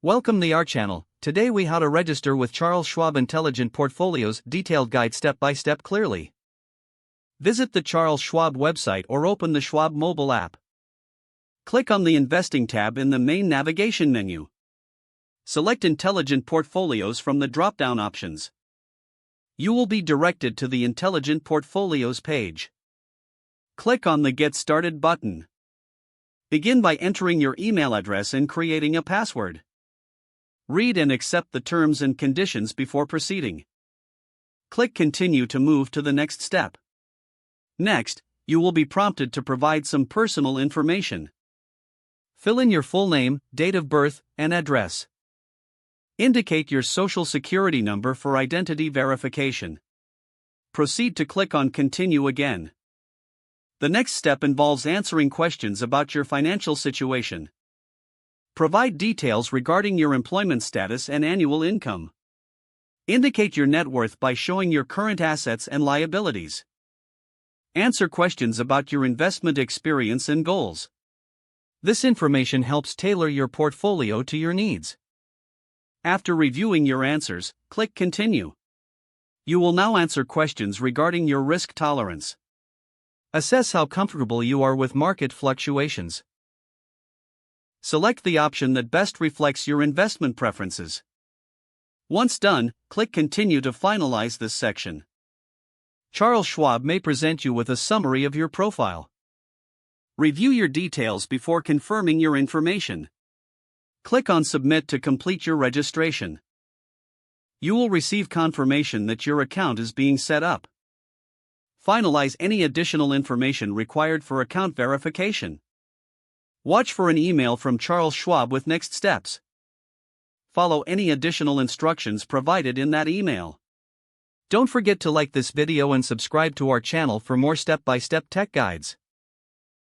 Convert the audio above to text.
Welcome to our channel. Today we how to register with Charles Schwab Intelligent Portfolios detailed guide step by step clearly. Visit the Charles Schwab website or open the Schwab mobile app. Click on the Investing tab in the main navigation menu. Select Intelligent Portfolios from the drop-down options. You will be directed to the Intelligent Portfolios page. Click on the Get Started button. Begin by entering your email address and creating a password. Read and accept the terms and conditions before proceeding. Click Continue to move to the next step. Next, you will be prompted to provide some personal information. Fill in your full name, date of birth, and address. Indicate your social security number for identity verification. Proceed to click on Continue again. The next step involves answering questions about your financial situation. Provide details regarding your employment status and annual income. Indicate your net worth by showing your current assets and liabilities. Answer questions about your investment experience and goals. This information helps tailor your portfolio to your needs. After reviewing your answers, click Continue. You will now answer questions regarding your risk tolerance. Assess how comfortable you are with market fluctuations. Select the option that best reflects your investment preferences. Once done, click Continue to finalize this section. Charles Schwab may present you with a summary of your profile. Review your details before confirming your information. Click on Submit to complete your registration. You will receive confirmation that your account is being set up. Finalize any additional information required for account verification. Watch for an email from Charles Schwab with next steps. Follow any additional instructions provided in that email. Don't forget to like this video and subscribe to our channel for more step-by-step tech guides.